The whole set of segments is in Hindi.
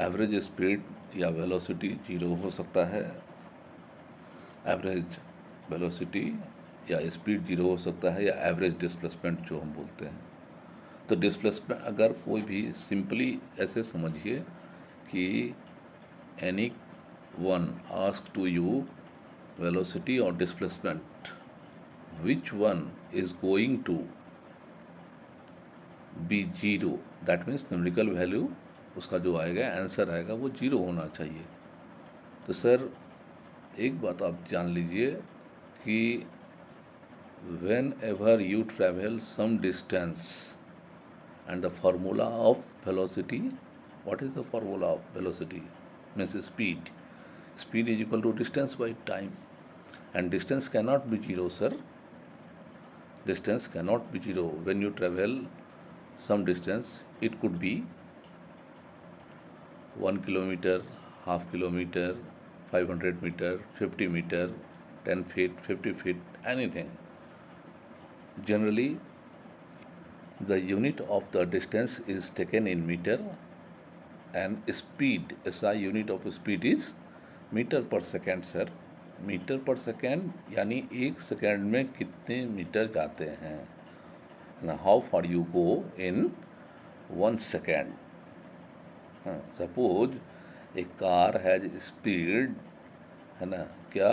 एवरेज स्पीड या वेलोसिटी जीरो हो सकता है, एवरेज वेलोसिटी या स्पीड जीरो हो सकता है, या एवरेज डिस्प्लेसमेंट जो हम बोलते हैं। तो डिस्प्लेसमेंट अगर कोई भी सिंपली ऐसे समझिए कि any one ask to you velocity और displacement, which one is going to be zero, that means numerical value उसका जो आएगा आंसर आएगा वो जीरो होना चाहिए। तो सर एक बात आप जान लीजिए कि whenever you travel some distance and the formula of velocity, what is the formula of velocity? Means speed is equal to distance by time, and distance cannot be zero, sir. Distance cannot be zero. When you travel some distance, it could be 1 kilometer, half kilometer, 500 meter, 50 meter, 10 feet, 50 feet, anything. Generally the unit of the distance is taken in meter, and speed, SI unit of speed is metre per second sir. Metre per second यानी एक सेकेंड में कितने मीटर जाते हैं ना, how far you go in 1 second. Suppose एक कार हैज स्पीड है ना क्या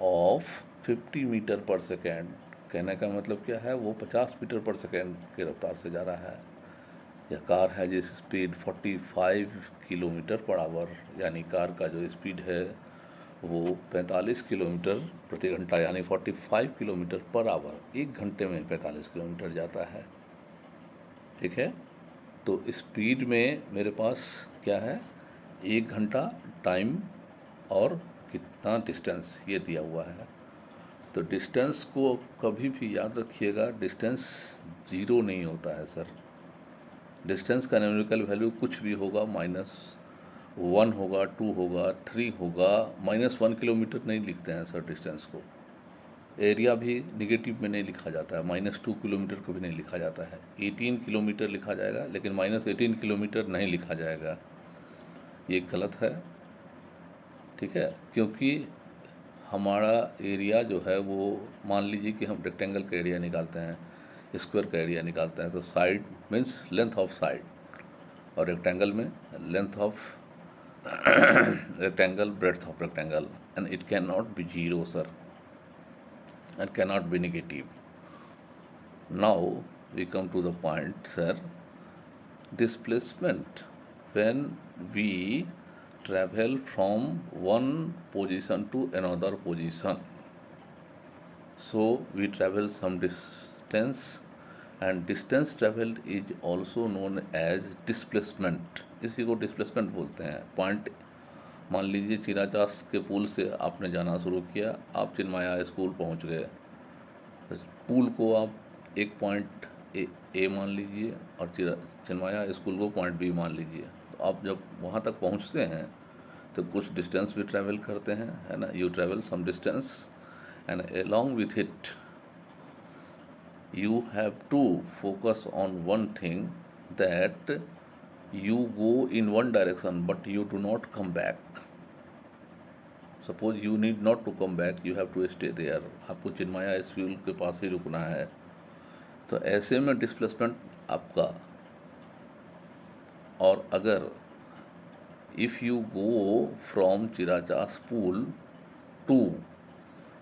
ऑफ 50 मीटर पर सेकेंड, कहने का मतलब क्या है, वो 50 मीटर पर सेकेंड की रफ्तार से जा रहा है। या कार है जिस स्पीड 45 किलोमीटर पर आवर, यानी कार का जो स्पीड है वो 45 किलोमीटर प्रति घंटा यानी 45 किलोमीटर पर आवर, एक घंटे में 45 किलोमीटर जाता है। ठीक है, तो स्पीड में मेरे पास क्या है, एक घंटा टाइम और कितना डिस्टेंस ये दिया हुआ है। तो डिस्टेंस को कभी भी याद रखिएगा, डिस्टेंस जीरो नहीं होता है सर। डिस्टेंस का न्यूमेरिकल वैल्यू कुछ भी होगा, -1 होगा, 2 होगा, 3 होगा। -1 किलोमीटर नहीं लिखते हैं सर डिस्टेंस को। एरिया भी निगेटिव में नहीं लिखा जाता है, -2 किलोमीटर को भी नहीं लिखा जाता है। 18 किलोमीटर लिखा जाएगा, लेकिन -18 किलोमीटर नहीं लिखा जाएगा, ये गलत है। ठीक है, क्योंकि हमारा एरिया जो है वो, मान लीजिए कि हम रेक्टेंगल का एरिया निकालते हैं, स्क्वायर का एरिया निकालते हैं, तो side means length of side, और रेक्टेंगल में length of rectangle, breadth of rectangle, and it cannot be zero, sir, and cannot be negative. Now we come to the point, sir. Displacement, when we travel from one position to another position, so we travel some distance, and distance traveled is also known as displacement. इसी को डिस्प्लेसमेंट बोलते हैं। पॉइंट, मान लीजिए चिराचास के पुल से आपने जाना शुरू किया, आप चिन्मया स्कूल पहुंच गए, पुल को आप एक पॉइंट ए मान लीजिए और चिन्मया स्कूल को पॉइंट बी मान लीजिए। तो आप जब वहाँ तक पहुँचते हैं तो कुछ डिस्टेंस भी ट्रैवल करते हैं, है ना, you travel some distance, and along with it you have to focus on one thing, that you go in one direction but you do not come back. Suppose you need not to come back, you have to stay there, आपको चिन्मया स्कूल के पास ही रुकना है। तो ऐसे में डिस्प्लेसमेंट आपका, और अगर if you go from Chirachas पुल टू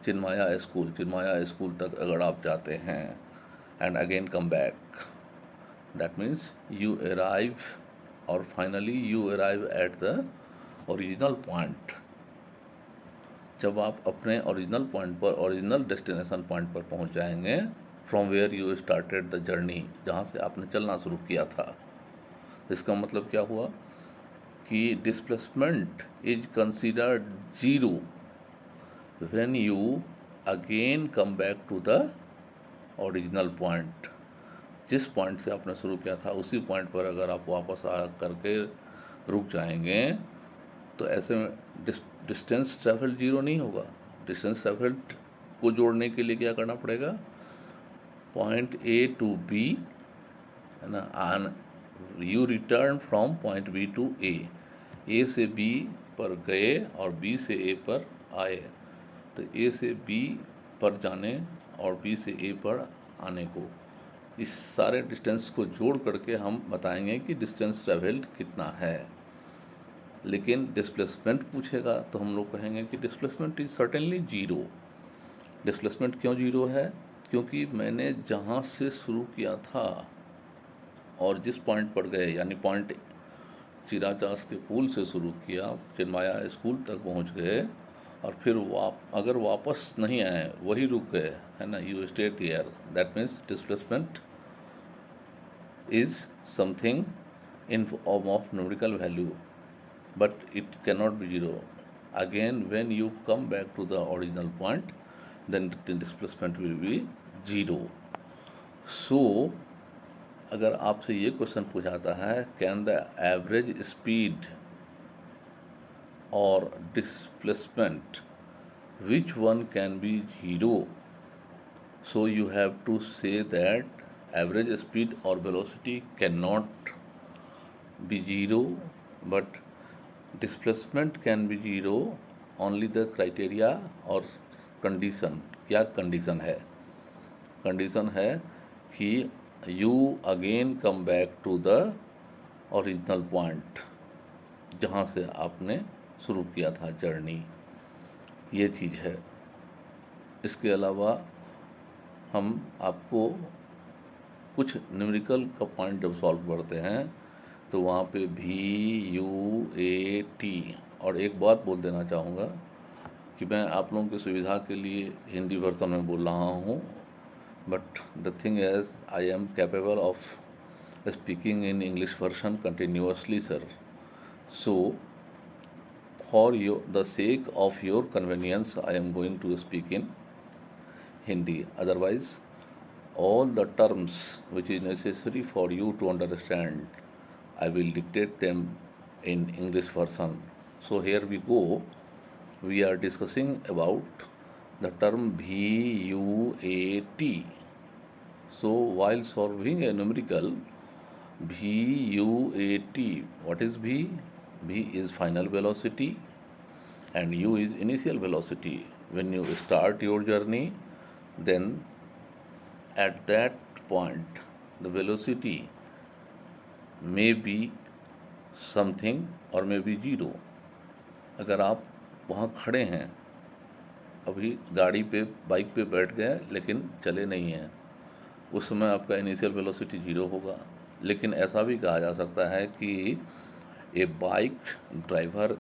चिन्मया स्कूल तक अगर आप जाते हैं and again come back, that means you arrive, or finally you arrive at the original point। जब आप अपने ओरिजिनल पॉइंट पर, ओरिजिनल डेस्टिनेशन पॉइंट पर पहुंच जाएंगे, from where you started the journey, जहां से आपने चलना शुरू किया था। इसका मतलब क्या हुआ कि displacement is considered zero when you again come back to the original point. जिस पॉइंट से आपने शुरू किया था उसी पॉइंट पर अगर आप वापस आ करके रुक जाएंगे, तो ऐसे में डिस्टेंस ट्रैवल जीरो नहीं होगा। डिस्टेंस ट्रैवल को जोड़ने के लिए क्या करना पड़ेगा, पॉइंट ए टू बी, है ना, you return from point B to A से बी पर गए और बी से ए पर आए, तो ए से बी पर जाने और बी से ए पर आने को, इस सारे डिस्टेंस को जोड़ करके हम बताएंगे कि डिस्टेंस ट्रेवल्ड कितना है। लेकिन डिस्प्लेसमेंट पूछेगा तो हम लोग कहेंगे कि displacement is certainly zero. Displacement क्यों जीरो है? क्योंकि मैंने जहाँ से शुरू किया था और जिस पॉइंट पर गए, यानी पॉइंट चिराचास के पुल से शुरू किया, चिन्मया स्कूल तक पहुँच गए और फिर अगर वापस नहीं आए, वही रुक गए, है ना, you stayed there, that means displacement is something in form of numerical value, but it cannot be zero. Again, when you come back to the original point, then the displacement will be zero. So, अगर आपसे ये क्वेश्चन पूछाता है, कैन द एवरेज स्पीड और displacement which one can be zero, so you have to say that average speed or velocity cannot be zero, but displacement can be zero. Only the criteria or condition, क्या condition है? condition है कि you again come back to the original point, जहाँ से आपने शुरू किया था जर्नी, ये चीज़ है। इसके अलावा हम आपको कुछ न्यूमेरिकल का पॉइंट जब सॉल्व करते हैं तो वहाँ पे VAT, और एक बात बोल देना चाहूँगा कि मैं आप लोगों की सुविधा के लिए हिंदी वर्जन में बोल रहा हूँ, but the thing is I am capable of speaking in English version continuously sir, so for the sake of your convenience I am going to speak in Hindi. Otherwise, all the terms which is necessary for you to understand, I will dictate them in English version. So here we go. We are discussing about the term VUAT. So while solving a numerical VUAT, what is V? V is final velocity and U is initial velocity. When you start your journey, then at that point the velocity may be something or may be zero. अगर आप वहाँ खड़े हैं, अभी गाड़ी पे, बाइक पे बैठ गए लेकिन चले नहीं हैं, उस समय आपका इनिशियल वेलोसिटी जीरो होगा। लेकिन ऐसा भी कहा जा सकता है कि ए बाइक ड्राइवर